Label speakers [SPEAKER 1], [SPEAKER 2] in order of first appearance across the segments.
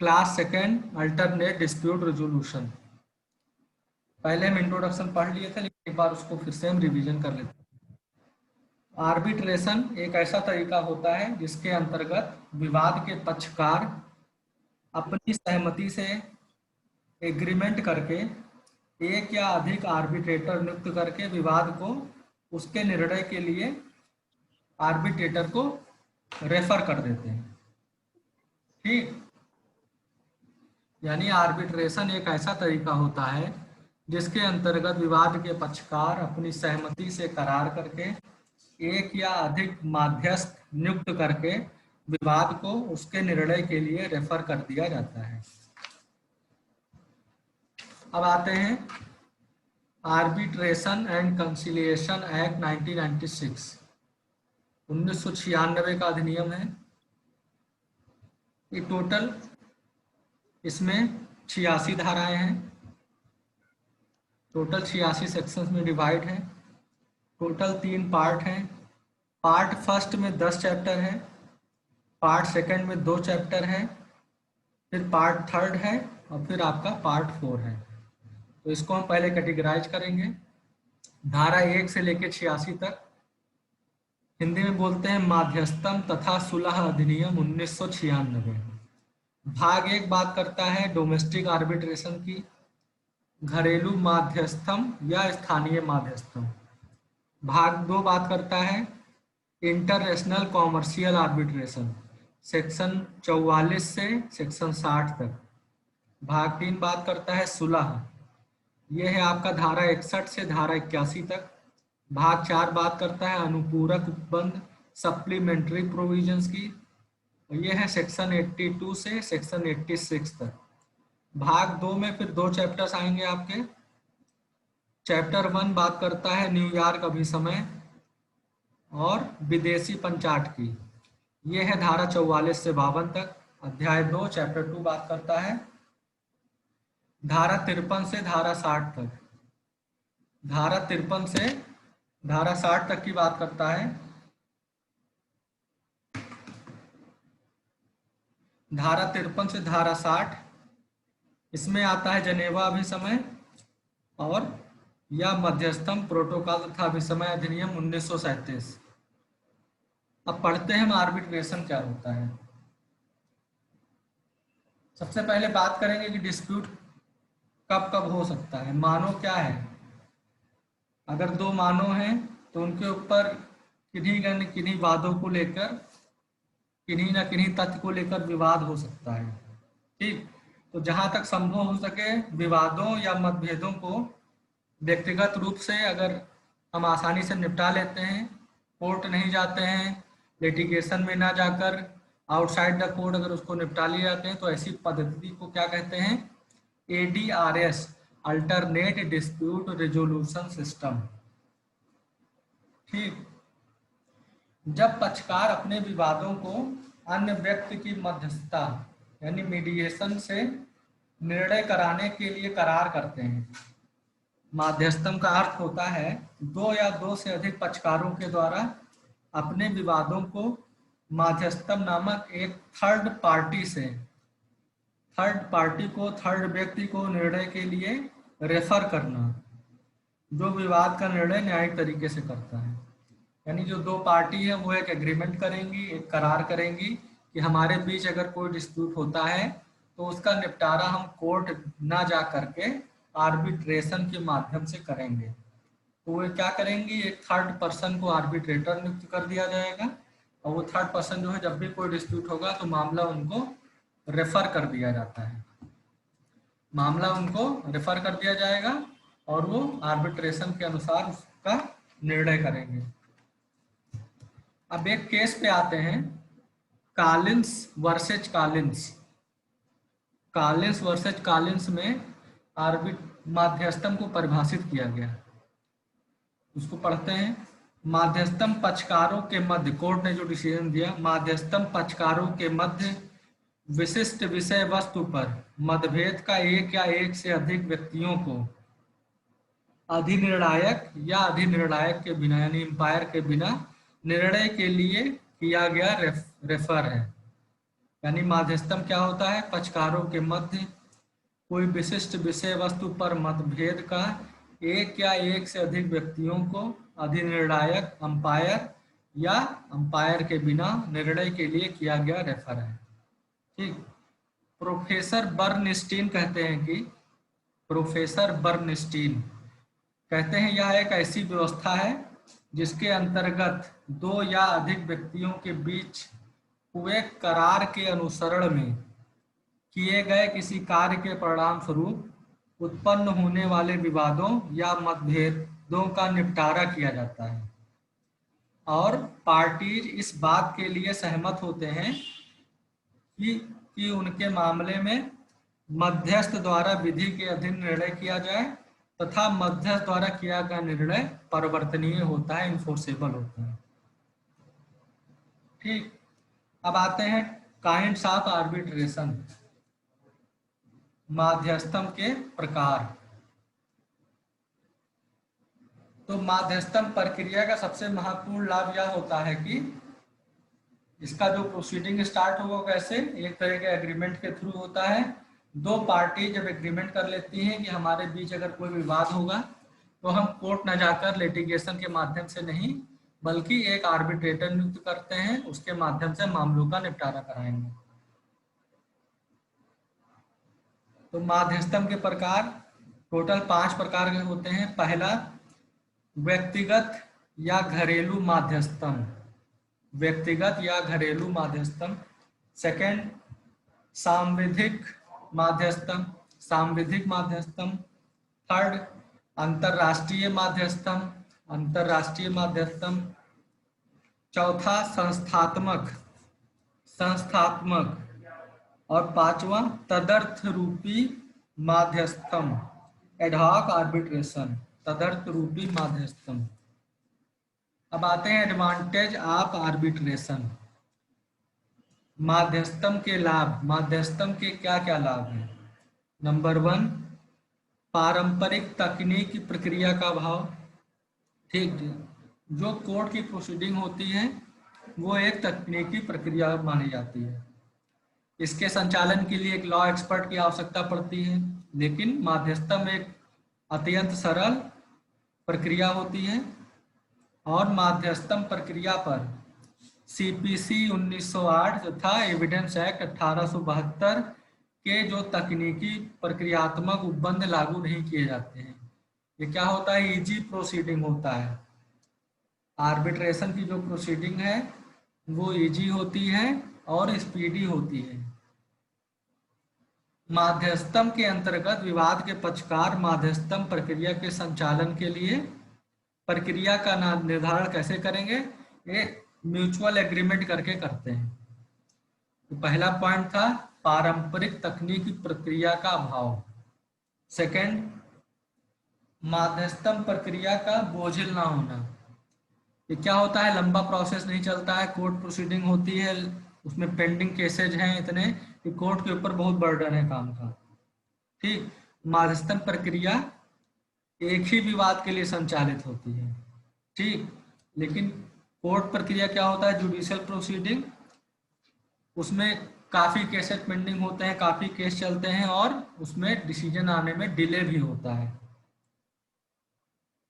[SPEAKER 1] Class second alternate dispute resolution. पहले हम introduction पढ़ लिए थे, लेकिन एक बार उसको फिर से हम रिवीजन कर लेते हैं। आर्बिट्रेशन एक ऐसा तरीका होता है जिसके अंतर्गत विवाद के पक्षकार अपनी सहमति से एग्रीमेंट करके एक या अधिक आर्बिट्रेटर नियुक्त करके विवाद को उसके निर्णय के लिए आर्बिट्रेटर को रेफर कर देते हैं। ठीक, यानी आर्बिट्रेशन एक ऐसा तरीका होता है जिसके अंतर्गत विवाद के पक्षकार अपनी सहमति से करार करके एक या अधिक मध्यस्थ नियुक्त करके विवाद को उसके निर्णय के लिए रेफर कर दिया जाता है। अब आते हैं आर्बिट्रेशन एंड कंसिलिएशन एक्ट 1996, 1996 का अधिनियम है। ये टोटल इसमें 86 धाराएं हैं, टोटल 86 सेक्शंस में डिवाइड है। टोटल 3 पार्ट हैं। पार्ट फर्स्ट में 10 चैप्टर है, पार्ट सेकंड में 2 चैप्टर है, फिर पार्ट थर्ड है और फिर आपका पार्ट 4 है। तो इसको हम पहले कैटेगराइज करेंगे। धारा 1 से लेकर 86 तक हिंदी में बोलते हैं माध्यस्थम तथा सुलह अधिनियम 1996। भाग 1 बात करता है डोमेस्टिक आर्बिट्रेशन की, घरेलू माध्यस्थम या स्थानीय माध्यस्थम। भाग 2 बात करता है इंटरनेशनल कॉमर्शियल आर्बिट्रेशन, सेक्शन 44 से सेक्शन 60 तक। भाग 3 बात करता है सुलह, यह है आपका धारा 61 से धारा 81 तक। भाग 4 बात करता है अनुपूरक उपबंध सप्लीमेंट्री प्रोविजंस की, यह है सेक्शन 82 से सेक्शन 86 तक। भाग 2 में फिर 2 चैप्टर्स आएंगे आपके। चैप्टर 1 बात करता है न्यूयॉर्क अभिसमय और विदेशी पंचाट की, यह है धारा 44 से 52 तक। अध्याय 2 चैप्टर 2 बात करता है धारा 53 से धारा 60 तक। धारा 53 से धारा 60 तक की बात करता है। धारा 53 से धारा 60 इसमें आता है जनेवा अभिसमय और या मध्यस्थम प्रोटोकॉल तथा अभिसमय अधिनियम 1937। अब पढ़ते हैं हम आर्बिट्रेशन क्या होता है। सबसे पहले बात करेंगे कि डिस्प्यूट कब कब हो सकता है। मानो क्या है, अगर 2 मानो हैं तो उनके ऊपर किन्हीं न किन्हीं वादों को लेकर, किन्हीं न किन्हीं तथ्य को लेकर विवाद हो सकता है। ठीक, तो जहां तक संभव हो सके विवादों या मतभेदों को व्यक्तिगत रूप से अगर हम आसानी से निपटा लेते हैं, कोर्ट नहीं जाते हैं, लिटिगेशन में ना जाकर आउटसाइड द कोर्ट अगर उसको निपटा लिए जाते हैं, तो ऐसी पद्धति को क्या कहते हैं, ADRS, alternate dispute resolution system. ठीक, जब पक्षकार अपने विवादों को अन्य व्यक्ति की मध्यस्थता यानी मीडिएशन से निर्णय कराने के लिए करार करते हैं। माध्यस्थम का अर्थ होता है 2 या 2 से अधिक पक्षकारों के द्वारा अपने विवादों को माध्यस्थम नामक एक थर्ड पार्टी से, थर्ड व्यक्ति को निर्णय के लिए रेफर करना, जो विवाद का निर्णय न्यायिक तरीके से करता है। यानी जो 2 पार्टी है वो एक एग्रीमेंट करेंगी, एक करार करेंगी कि हमारे बीच अगर कोई डिस्प्यूट होता है तो उसका निपटारा हम कोर्ट ना जा करके आर्बिट्रेशन के माध्यम से करेंगे। तो वो क्या करेंगी, एक थर्ड पर्सन को आर्बिट्रेटर नियुक्त कर दिया जाएगा और वो थर्ड पर्सन जो है जब भी कोई डिस्प्यूट होगा तो मामला उनको रेफर कर दिया जाता है, मामला उनको रेफर कर दिया जाएगा और वो आर्बिट्रेशन के अनुसार उसका निर्णय करेंगे। अब एक केस पे आते हैं, Collins versus Collins. Collins versus Collins में माध्यस्थम को परिभाषित किया गया, उसको पढ़ते हैं। माध्यस्थम पक्षकारों के मध्य, कोर्ट ने जो डिसीजन दिया, माध्यस्थम पक्षकारों के मध्य विशिष्ट विषय वस्तु पर मतभेद का एक या एक से अधिक व्यक्तियों को अधिनिर्णायक या अधिनिर्णायक के बिना यानी एम्पायर के बिना निर्णय के लिए किया गया रेफर है। यानी माध्यस्थम क्या होता है? पक्षकारों के मध्य कोई विशिष्ट विषय वस्तु पर मतभेद का एक या एक से अधिक व्यक्तियों को अधिनिर्णायक अंपायर या अंपायर के बिना निर्णय के लिए किया गया रेफर है। ठीक। प्रोफेसर बर्नस्टीन कहते हैं कि प्रोफेसर बर्नस्टीन कहते हैं यह एक ऐसी व्यवस्था है जिसके अंतर्गत दो या अधिक व्यक्तियों के बीच हुए करार के अनुसरण में किए गए किसी कार्य के परिणाम स्वरूप उत्पन्न होने वाले विवादों या मतभेदों का निपटारा किया जाता है और पार्टीज इस बात के लिए सहमत होते हैं कि उनके मामले में मध्यस्थ द्वारा विधि के अधीन निर्णय किया जाए तथा मध्यस्थ द्वारा किया गया निर्णय परिवर्तनीय होता है, इन्फोर्सेबल होता है। ठीक। अब आते हैं काइंड्स ऑफ आर्बिट्रेशन, माध्यस्थम के प्रकार। तो माध्यस्थम प्रक्रिया का सबसे महत्वपूर्ण लाभ यह होता है कि इसका जो प्रोसीडिंग स्टार्ट होगा कैसे, एक तरह के एग्रीमेंट के थ्रू होता है। दो पार्टी जब एग्रीमेंट कर लेती हैं कि हमारे बीच अगर कोई विवाद होगा तो हम कोर्ट न जाकर लिटिगेशन के माध्यम से नहीं बल्कि एक आर्बिट्रेटर नियुक्त करते हैं, उसके माध्यम से मामलों का निपटारा कराएंगे। तो माध्यस्थम के प्रकार टोटल 5 प्रकार के होते हैं। पहला, व्यक्तिगत या घरेलू माध्यस्थम, व्यक्तिगत या घरेलू माध्यस्थम। सेकंड, सांविधिक माध्यस्थम, सांविधिक माध्यस्थम। थर्ड, अंतरराष्ट्रीय माध्यस्थम, अंतरराष्ट्रीय माध्यस्थम। चौथा, संस्थात्मक, संस्थात्मक। और पांचवा, तदर्थ रूपी माध्यस्थम, एडहॉक आर्बिट्रेशन, तदर्थ रूपी माध्यस्थम। अब आते हैं एडवांटेज ऑफ आर्बिट्रेशन, माध्यस्थम के लाभ। माध्यस्थम के क्या क्या लाभ हैं? नंबर 1, पारंपरिक तकनीकी प्रक्रिया का अभाव। ठीक, जो कोर्ट की प्रोसीडिंग होती है वो एक तकनीकी प्रक्रिया मानी जाती है। इसके संचालन के लिए एक लॉ एक्सपर्ट की आवश्यकता पड़ती है, लेकिन माध्यस्थम एक अत्यंत सरल प्रक्रिया होती है और माध्यस्थम प्रक्रिया पर सीपीसी 1908 तथा एविडेंस एक्ट 1872 के जो तकनीकी प्रक्रियात्मक उपबंध लागू नहीं किए जाते हैं। ये क्या होता है? इजी प्रोसीडिंग होता है। आर्बिट्रेशन की जो प्रोसीडिंग है वो इजी होती है और स्पीडी होती है। माध्यस्थम के अंतर्गत विवाद के पक्षकार माध्यस्थम प्रक्रिया के संचालन के लिए प्रक्रिया का निर्धारण कैसे करेंगे? ये म्यूचुअल एग्रीमेंट करके करते हैं। तो पहला पॉइंट था पारंपरिक तकनीकी प्रक्रिया का अभाव। सेकंड, माध्यस्थम प्रक्रिया का बोझिल ना होना। ये क्या होता है? लंबा प्रोसेस नहीं चलता है, कोर्ट प्रोसीडिंग होती है, उसमें पेंडिंग केसेज हैं इतने कि कोर्ट के ऊपर बहुत बर्डन है काम का। ठीक। माध्यस्थम प्रक्रिया एक ही विवाद के लिए संचालित होती है। ठीक। लेकिन कोर्ट प्रक्रिया क्या होता है? जुडिशियल प्रोसीडिंग, उसमें काफ़ी केसेस पेंडिंग होते हैं, काफ़ी केस चलते हैं और उसमें डिसीजन आने में डिले भी होता है।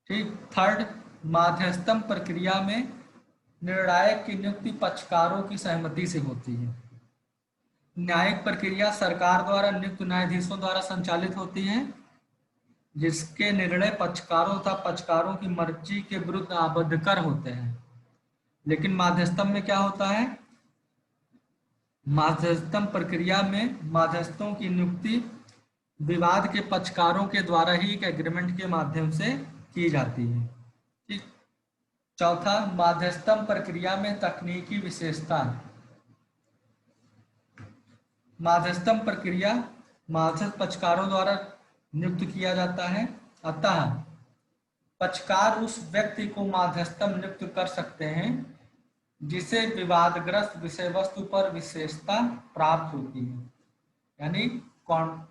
[SPEAKER 1] ठीक। थर्ड, माध्यस्थम प्रक्रिया में निर्णायक की नियुक्ति पक्षकारों की सहमति से होती है। न्यायिक प्रक्रिया सरकार द्वारा नियुक्त न्यायाधीशों द्वारा संचालित होती है, जिसके निर्णय पक्षकारों तथा पक्षकारों की मर्जी के विरुद्ध आबद्धकर होते हैं। लेकिन माध्यस्थम में क्या होता है? माध्यस्थम प्रक्रिया में माध्यस्थों की नियुक्ति विवाद के पक्षकारों के द्वारा ही एक एग्रीमेंट के माध्यम से की जाती है। ठीक। चौथा, माध्यस्थम प्रक्रिया में तकनीकी विशेषता। माध्यस्थम प्रक्रिया माध्यस्थ पक्षकारों द्वारा नियुक्त किया जाता है, अतः पक्षकार उस व्यक्ति को माध्यस्थम नियुक्त कर सकते हैं जिसे विवादग्रस्त विषय वस्तु पर विशेषता प्राप्त होती है। यानी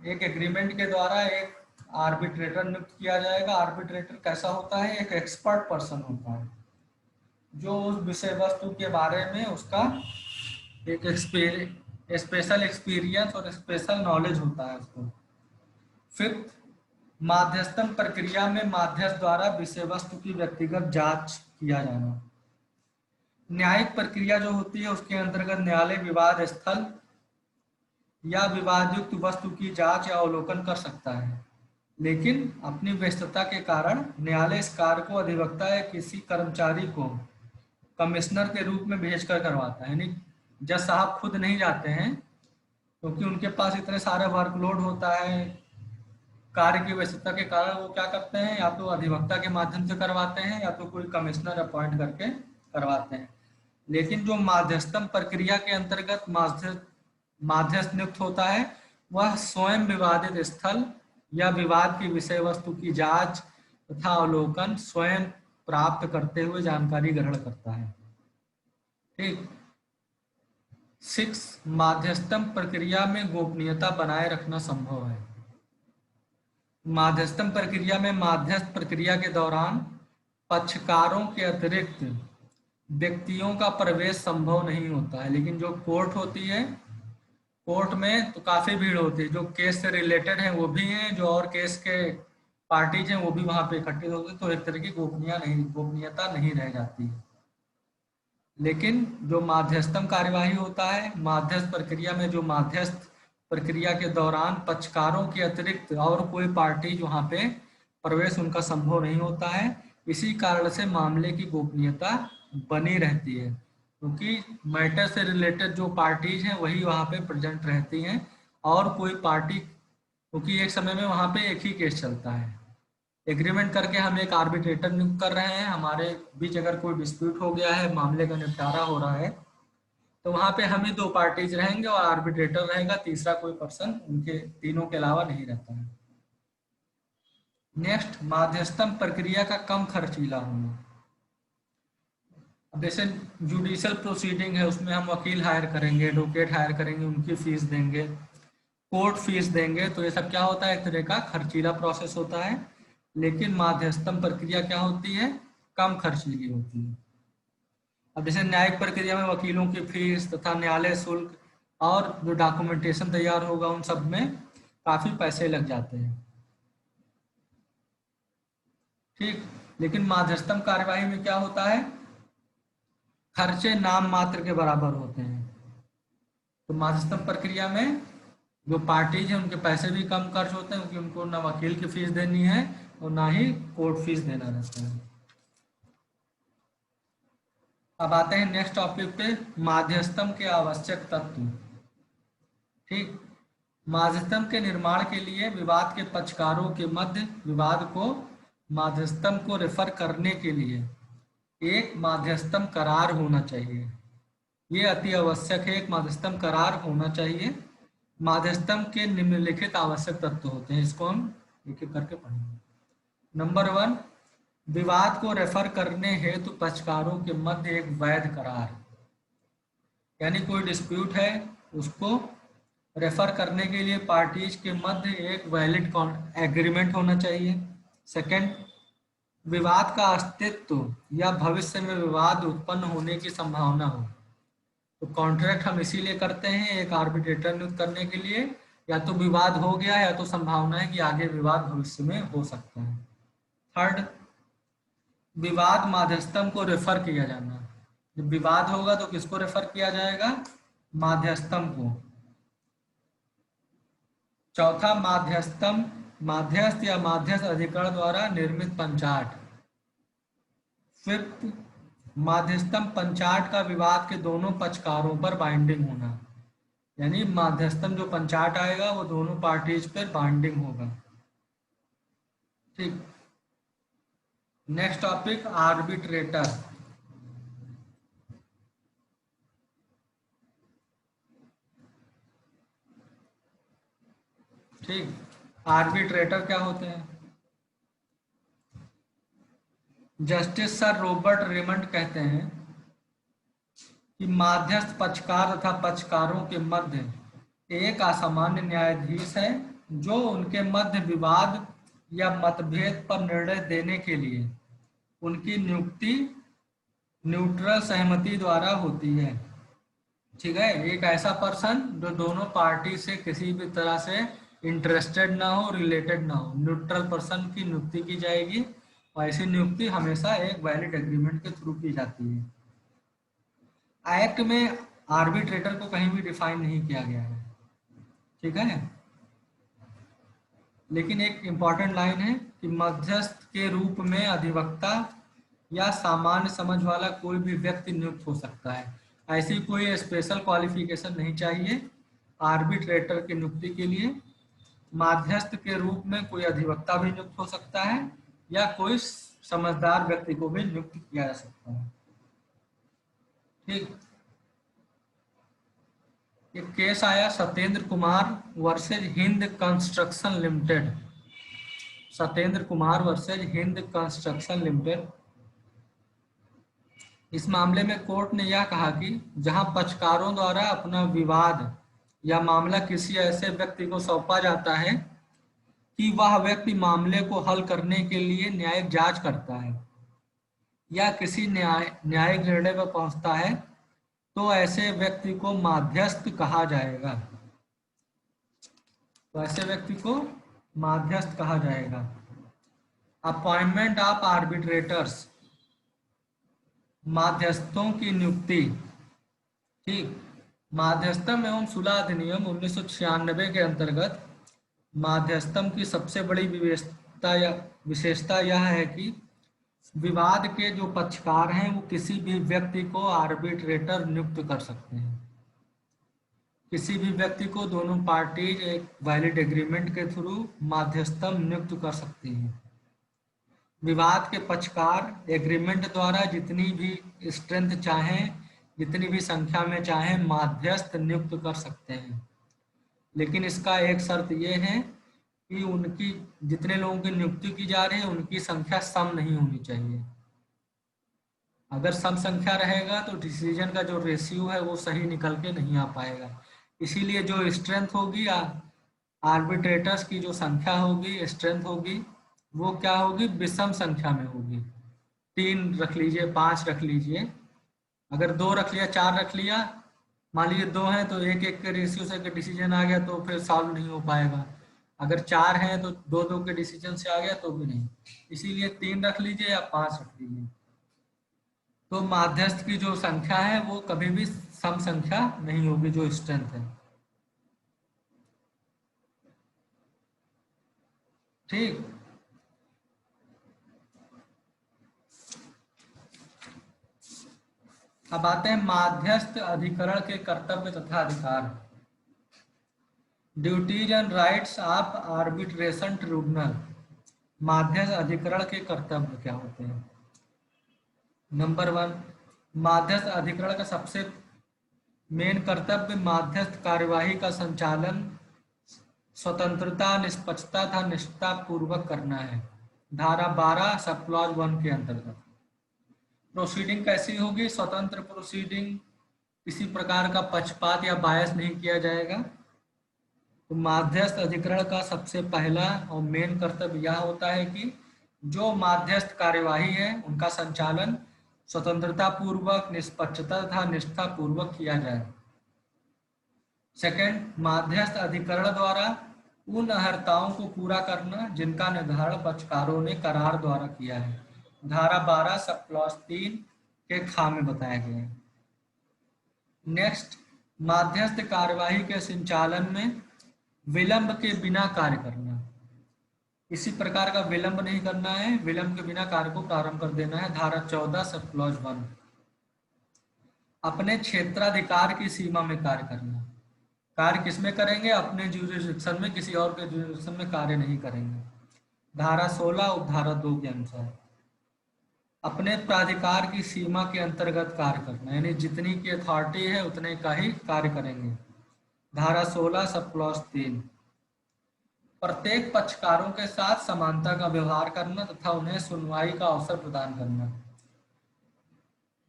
[SPEAKER 1] एक एग्रीमेंट के द्वारा एक आर्बिट्रेटर नियुक्त किया जाएगा। आर्बिट्रेटर कैसा होता है? एक एक्सपर्ट पर्सन होता है जो उस विषय वस्तु के बारे में उसका एक स्पेशल एक्सपीरियंस और स्पेशल नॉलेज होता है उसको। फिफ्थ, माध्यस्थम प्रक्रिया में माध्यस्थ द्वारा विषय वस्तु की व्यक्तिगत जांच किया जाना। न्यायिक प्रक्रिया जो होती है उसके अंतर्गत न्यायालय विवाद स्थल या विवादयुक्त वस्तु की जांच या अवलोकन कर सकता है, लेकिन अपनी व्यस्तता के कारण न्यायालय इस कार्य को अधिवक्ता या किसी कर्मचारी को कमिश्नर के रूप में भेजकर करवाता है। यानी जज साहब खुद नहीं जाते हैं, क्योंकि उनके पास इतने सारे वर्कलोड होता है, कार्य की व्यस्तता के कारण वो क्या करते हैं, या तो अधिवक्ता के माध्यम से करवाते हैं या तो कोई कमिश्नर अपॉइंट करके करवाते हैं। लेकिन जो माध्यस्थम प्रक्रिया के अंतर्गत माध्यस्थ नियुक्त होता है, वह स्वयं विवादित स्थल या विवाद की विषय वस्तु की जांच तथा अवलोकन स्वयं प्राप्त करते हुए जानकारी ग्रहण करता है। ठीक। 6, माध्यस्थम प्रक्रिया में गोपनीयता बनाए रखना संभव है। माध्यस्थम प्रक्रिया में माध्यस्थ प्रक्रिया के दौरान पक्षकारों के अतिरिक्त व्यक्तियों का प्रवेश संभव नहीं होता है, लेकिन जो कोर्ट होती है, कोर्ट में तो काफी भीड़ होती है, जो केस से रिलेटेड है वो भी हैं, जो और केस के पार्टीज हैं वो भी वहां पे इकट्ठे होते, तो एक तरह की गोपनीयता नहीं रह जाती है। लेकिन जो माध्यस्थम कार्यवाही होता है, माध्यस्थ प्रक्रिया में जो माध्यस्थ प्रक्रिया के दौरान पक्षकारों के अतिरिक्त और कोई पार्टी वहां पे प्रवेश उनका संभव नहीं होता है, इसी कारण से मामले की गोपनीयता बनी रहती है, क्योंकि मैटर से रिलेटेड जो पार्टीज हैं वही वहां पे प्रेजेंट रहती हैं, और कोई पार्टी, क्योंकि एक समय में वहां पे एक ही केस चलता है, एग्रीमेंट करके हम एक आर्बिट्रेटर नियुक्त कर रहे हैं, हमारे बीच अगर कोई डिस्प्यूट हो गया है, मामले का निपटारा हो रहा है, तो वहां पे हम ही 2 पार्टीज रहेंगे और आर्बिट्रेटर रहेगा, तीसरा कोई पर्सन उनके तीनों के अलावा नहीं रहता है। नेक्स्ट, माध्यस्थम प्रक्रिया का कम खर्चीला होना। अब जैसे जुडिशियल प्रोसीडिंग है, उसमें हम वकील हायर करेंगे, एडवोकेट हायर करेंगे, उनकी फीस देंगे, कोर्ट फीस देंगे, तो ये सब क्या होता है, एक तरह का खर्चीला प्रोसेस होता है। लेकिन माध्यस्थम प्रक्रिया क्या होती है, कम खर्चीली होती है। अब जैसे न्यायिक प्रक्रिया में वकीलों की फीस तथा न्यायालय शुल्क और जो डॉक्यूमेंटेशन तैयार होगा उन सब में काफी पैसे लग जाते हैं। ठीक। लेकिन माध्यस्थम कार्यवाही में क्या होता है, खर्चे नाम मात्र के बराबर होते हैं। तो माध्यस्थम प्रक्रिया में जो पार्टीज हैं उनके पैसे भी कम खर्च होते हैं, क्योंकि उनको ना वकील की फीस देनी है और ना ही कोर्ट फीस देना रहता है। अब आते हैं नेक्स्ट टॉपिक पे, माध्यस्थम के आवश्यक तत्व। ठीक। माध्यस्थम के निर्माण के लिए विवाद के पक्षकारों के मध्य विवाद को माध्यस्थम को रेफर करने के लिए एक माध्यस्थम करार होना चाहिए। ये अति आवश्यक है, एक माध्यस्थम करार होना चाहिए। माध्यस्थम के निम्नलिखित आवश्यक तत्व होते हैं, इसको हम एक एक करके पढ़ेंगे। नंबर 1, विवाद को रेफर करने हेतु पक्षकारों के मध्य एक वैध करार, यानी कोई डिस्प्यूट है उसको रेफर करने के लिए पार्टीज के मध्य एक वैलिड एग्रीमेंट होना चाहिए। सेकंड, विवाद का अस्तित्व या भविष्य में विवाद उत्पन्न होने की संभावना हो। तो कॉन्ट्रैक्ट हम इसीलिए करते हैं, एक आर्बिट्रेटर नियुक्त करने के लिए, या तो विवाद हो गया या तो संभावना है कि आगे विवाद भविष्य में हो सकता है। थर्ड, विवाद माध्यस्थम को रेफर किया जाना। जब विवाद होगा तो किसको रेफर किया जाएगा, माध्यस्थम को। चौथा, माध्यस्थ या माध्यस्थ अधिकरण द्वारा निर्मित पंचाट। फिफ्थ, माध्यस्थम पंचाट का विवाद के दोनों पक्षकारों पर बाइंडिंग होना, यानी माध्यस्थम जो पंचाट आएगा वो दोनों पार्टीज पर बाइंडिंग होगा। ठीक। Next topic, arbitrator. ठीक। आर्बिट्रेटर क्या होते हैं, जस्टिस सर रॉबर्ट रेमंड कहते हैं कि माध्यस्थ पक्षकार तथा पक्षकारों के मध्य एक असामान्य न्यायाधीश है, जो उनके मध्य विवाद या मतभेद पर निर्णय देने के लिए उनकी नियुक्ति न्यूट्रल सहमति द्वारा होती है। ठीक है। एक ऐसा पर्सन जो दोनों पार्टी से किसी भी तरह से इंटरेस्टेड ना हो, रिलेटेड ना हो, न्यूट्रल पर्सन की नियुक्ति की जाएगी और ऐसी नियुक्ति हमेशा एक वैलिड एग्रीमेंट के थ्रू की जाती है। एक्ट में आर्बिट्रेटर को कहीं भी डिफाइन नहीं किया गया है, ठीक है। लेकिन एक इम्पॉर्टेंट लाइन है कि मध्यस्थ के रूप में अधिवक्ता या सामान्य समझ वाला कोई भी व्यक्ति नियुक्त हो सकता है। ऐसी कोई स्पेशल क्वालिफिकेशन नहीं चाहिए आर्बिट्रेटर की नियुक्ति के लिए। मध्यस्थ के रूप में कोई अधिवक्ता भी नियुक्त हो सकता है या कोई समझदार व्यक्ति को भी नियुक्त किया जा सकता है, ठीक। एक केस आया Satyendra Kumar versus Hind construction limited. Satyendra Kumar versus Hind construction limited. इस मामले में कोर्ट ने यह कहा कि जहां पक्षकारों द्वारा अपना विवाद या मामला किसी ऐसे व्यक्ति को सौंपा जाता है कि वह व्यक्ति मामले को हल करने के लिए न्यायिक जांच करता है या किसी न्यायिक निर्णय पर पहुंचता है, तो ऐसे व्यक्ति को मध्यस्थ कहा जाएगा। तो ऐसे व्यक्ति को मध्यस्थ कहा जाएगा। अपॉइंटमेंट ऑफ आर्बिट्रेटर्स, मध्यस्थों की नियुक्ति, ठीक। मध्यस्थम एवं सुलह अधिनियम 1996 के अंतर्गत मध्यस्थम की सबसे बड़ी विशेषता यह है कि विवाद के जो पक्षकार हैं वो किसी भी व्यक्ति को आर्बिट्रेटर नियुक्त कर सकते हैं। किसी भी व्यक्ति को दोनों पार्टीज एक वैलिड एग्रीमेंट के थ्रू मध्यस्थम नियुक्त कर सकती हैं। विवाद के पक्षकार एग्रीमेंट द्वारा जितनी भी स्ट्रेंथ चाहें, जितनी भी संख्या में चाहें मध्यस्थ नियुक्त कर सकते हैं। लेकिन इसका एक शर्त ये है कि उनकी जितने लोगों की नियुक्ति की जा रही है उनकी संख्या सम नहीं होनी चाहिए। अगर सम संख्या रहेगा तो डिसीजन का जो रेशियो है वो सही निकल के नहीं आ पाएगा। इसीलिए जो स्ट्रेंथ होगी, आर्बिट्रेटर्स की जो संख्या होगी, स्ट्रेंथ होगी, वो क्या होगी, विषम संख्या में होगी। 3 रख लीजिए, 5 रख लीजिए, अगर 2 रख लिया, 4 रख लिया, मान लीजिए 2 हैं तो 1-1 के रेशियो से अगर डिसीजन आ गया तो फिर सॉल्व नहीं हो पाएगा। अगर 4 हैं तो 2-2 के डिसीजन से आ गया तो भी नहीं। इसीलिए 3 रख लीजिए या 5 रख लीजिए। तो मध्यस्थ की जो संख्या है वो कभी भी सम संख्या नहीं होगी, जो स्ट्रेंथ है, ठीक। अब आते हैं मध्यस्थ अधिकरण के कर्तव्य तथा अधिकार। Duties and rights of arbitration tribunal. मध्यस्थ अधिकरण के कर्तव्य क्या होते हैं? नंबर 1, मध्यस्थ अधिकरण का सबसे मेन कर्तव्य मध्यस्थ कार्यवाही का संचालन स्वतंत्रता, निष्पक्षता तथा निष्ठा पूर्वक करना है। धारा 12 सब क्लॉज 1 के अंतर्गत। प्रोसीडिंग कैसी होगी? स्वतंत्र प्रोसीडिंग, किसी प्रकार का पक्षपात या बायस नहीं किया जाएगा। तो मध्यस्थ अधिकरण का सबसे पहला और मेन कर्तव्य यह होता है कि जो मध्यस्थ कार्यवाही है उनका संचालन स्वतंत्रता पूर्वक, निष्पक्षता तथा निष्ठा पूर्वक किया जाए। सेकंड, मध्यस्थ अधिकरण द्वारा उन अर्हताओं को पूरा करना जिनका निर्धारण पक्षकारों ने करार द्वारा किया है। धारा 12 सब क्लॉज 3 के खा में बताया गया है। नेक्स्ट, मध्यस्थ कार्यवाही के संचालन में विलंब के बिना कार्य करना। किसी प्रकार का विलंब नहीं करना है, विलंब के बिना कार्य को प्रारंभ कर देना है। धारा 14 सब क्लॉज 1। अपने क्षेत्राधिकार की सीमा में कार्य करना। कार्य किसमें करेंगे? अपने ज्यूरिसडिक्शन में, किसी और के ज्यूरिसडिक्शन में कार्य नहीं करेंगे। धारा 16 उपधारा 2 के अनुसार अपने प्राधिकार की सीमा के अंतर्गत कार्य करना, यानी जितनी की अथॉरिटी है उतने का ही कार्य करेंगे। धारा 16 सब क्लॉज 3। प्रत्येक पक्षकारों के साथ समानता का व्यवहार करना तथा उन्हें सुनवाई का अवसर प्रदान करना।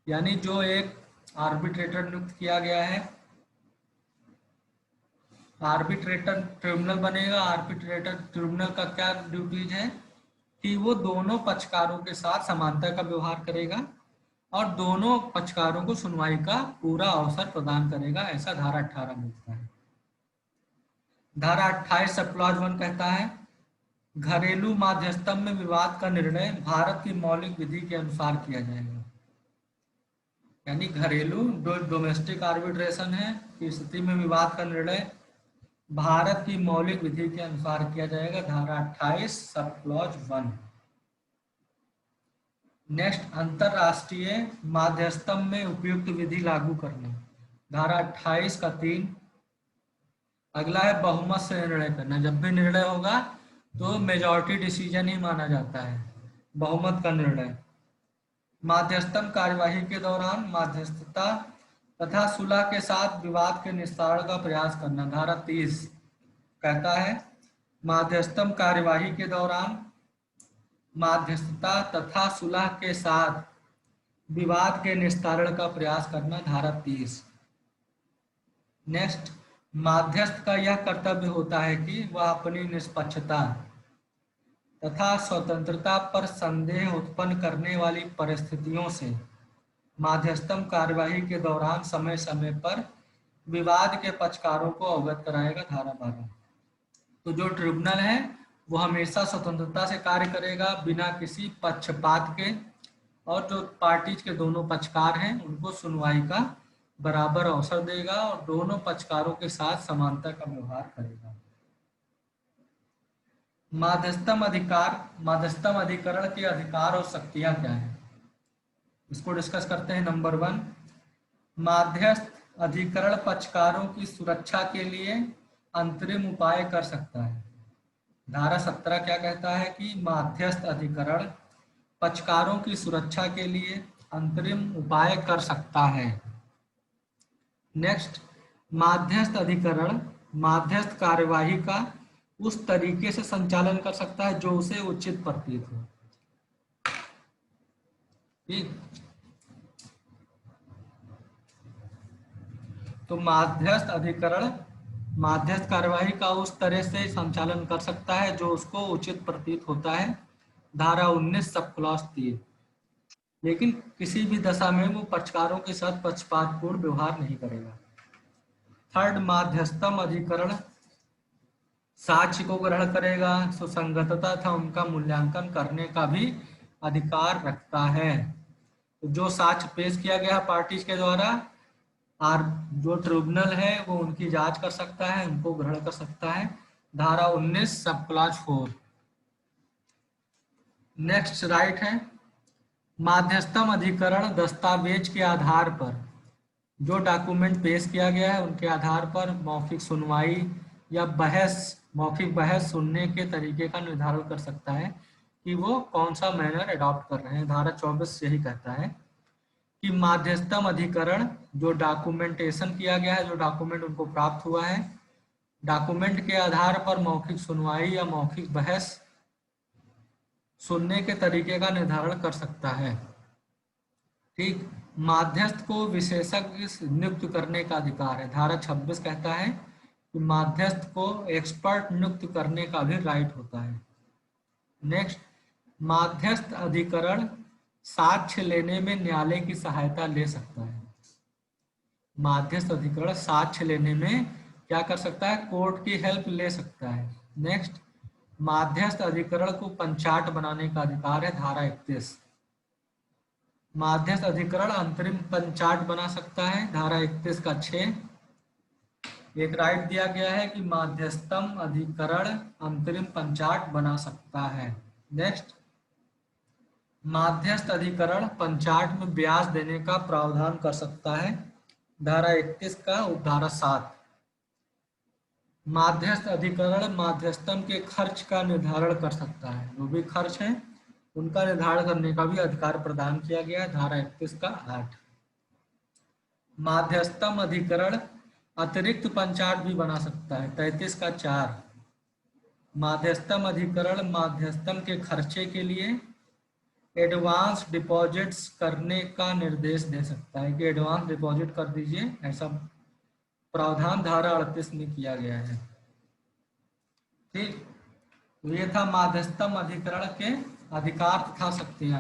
[SPEAKER 1] यानी जो एक आर्बिट्रेटर नियुक्त किया गया है, आर्बिट्रेटर ट्रिब्यूनल बनेगा। आर्बिट्रेटर ट्रिब्यूनल का क्या ड्यूटीज है कि वो दोनों पक्षकारों के साथ समानता का व्यवहार करेगा और दोनों पक्षकारों को सुनवाई का पूरा अवसर प्रदान करेगा, ऐसा धारा 18 बोलता है। धारा 28 सब क्लॉज 1 कहता है घरेलू माध्यस्थम में विवाद का निर्णय भारत की मौलिक विधि के अनुसार किया जाएगा। यानी घरेलू डोमेस्टिक आर्बिट्रेशन है कि स्थिति में विवाद का निर्णय भारत की मौलिक विधि के अनुसार किया जाएगा, धारा 28 सब क्लॉज 1। नेक्स्ट, अंतरराष्ट्रीय माध्यस्थम में उपयुक्त विधि लागू करना, धारा 28 का 3। अगला है बहुमत से निर्णय करना। जब भी निर्णय होगा तो मेजॉरिटी डिसीजन ही माना जाता है, बहुमत का निर्णय। माध्यस्थम कार्यवाही के दौरान माध्यस्थता तथा सुलह के साथ विवाद के निस्तारण का प्रयास करना, धारा 30 कहता है माध्यस्थम कार्यवाही के दौरान माध्यस्थता तथा सुलह के साथ विवाद के निस्तारण का प्रयास करना, धारा 30। नेक्स्ट, माध्यस्थ का यह कर्तव्य होता है कि वह अपनी निष्पक्षता तथा स्वतंत्रता पर संदेह उत्पन्न करने वाली परिस्थितियों से माध्यस्थम कार्यवाही के दौरान समय समय पर विवाद के पक्षकारों को अवगत कराएगा, धारा 12। तो जो ट्रिब्यूनल है वो हमेशा स्वतंत्रता से कार्य करेगा बिना किसी पक्षपात के, और जो पार्टीज के दोनों पक्षकार हैं उनको सुनवाई का बराबर अवसर देगा और दोनों पक्षकारों के साथ समानता का व्यवहार करेगा। माध्यस्थम अधिकरण के अधिकार और शक्तियां क्या है, इसको डिस्कस करते हैं। नंबर 1, माध्यस्थ अधिकरण पक्षकारों की सुरक्षा के लिए अंतरिम उपाय कर सकता है। धारा 17 क्या कहता है कि माध्यस्थ अधिकरण पक्षकारों की सुरक्षा के लिए अंतरिम उपाय कर सकता है। नेक्स्ट, माध्यस्थ अधिकरण माध्यस्थ कार्यवाही का उस तरीके से संचालन कर सकता है जो उसे उचित प्रतीत हो। ठीक, तो माध्यस्थ अधिकरण माध्यस्थ कार्यवाही का उस तरह से संचालन कर सकता है जो उसको उचित प्रतीत होता है, धारा 19 सब क्लॉज 3। लेकिन किसी भी दशा में वो पक्षकारों के साथ पक्षपातपूर्ण व्यवहार नहीं करेगा। थर्ड, माध्यस्थम अधिकरण साक्ष्य को ग्रहण करेगा, सुसंगतता तथा उनका मूल्यांकन करने का भी अधिकार रखता है। तो जो साक्ष्य पेश किया गया पार्टीज के द्वारा, और जो ट्रिब्यूनल है वो उनकी जांच कर सकता है, उनको ग्रहण कर सकता है, धारा 19 सब क्लॉज 4। नेक्स्ट राइट है, माध्यस्थम अधिकरण दस्तावेज के आधार पर जो डॉक्यूमेंट पेश किया गया है उनके आधार पर मौखिक सुनवाई या मौखिक बहस सुनने के तरीके का निर्धारण कर सकता है कि वो कौन सा मैनर अडॉप्ट कर रहे हैं। धारा 24 यही कहता है कि माध्यस्थम अधिकरण जो डॉक्यूमेंटेशन किया गया है, जो डॉक्यूमेंट उनको प्राप्त हुआ है, डॉक्यूमेंट के आधार पर मौखिक सुनवाई या मौखिक बहस सुनने के तरीके का निर्धारण कर सकता है। ठीक, माध्यस्थ को विशेषज्ञ नियुक्त करने का अधिकार है। धारा 26 कहता है कि माध्यस्थ को एक्सपर्ट नियुक्त करने का भी राइट होता है। नेक्स्ट, माध्यस्थ अधिकरण साक्ष्य लेने में न्यायालय की सहायता ले सकता है। माध्यस्थ अधिकरण साक्ष्य लेने में क्या कर सकता है, कोर्ट की हेल्प ले सकता है। नेक्स्ट, माध्यस्थ अधिकरण को पंचाट बनाने का अधिकार है। धारा 31, माध्यस्थ अधिकरण अंतरिम पंचाट बना सकता है। धारा 31 का 6 एक राइट दिया गया है कि माध्यस्थम अधिकरण अंतरिम पंचाट बना सकता है। नेक्स्ट, माध्यस्थ अधिकरण पंचाट में ब्याज देने का प्रावधान कर सकता है। धारा 31 का उपधारा 7। माध्यस्थ अधिकरण माध्यस्थम के खर्च का निर्धारण कर सकता है। जो भी खर्च है उनका निर्धारण करने का भी अधिकार प्रदान किया गया है। धारा 31 का 8। माध्यस्थम अधिकरण अतिरिक्त पंचाट भी बना सकता है। 33 का 4। माध्यस्थम अधिकरण माध्यस्थम के खर्चे के लिए एडवांस डिपॉजिट्स करने का निर्देश दे सकता है कि एडवांस डिपॉजिट कर दीजिए, ऐसा प्रावधान धारा 38 में किया गया है। ठीक, तो ये था माध्यस्थम अधिकरण के अधिकार तथा शक्तियां।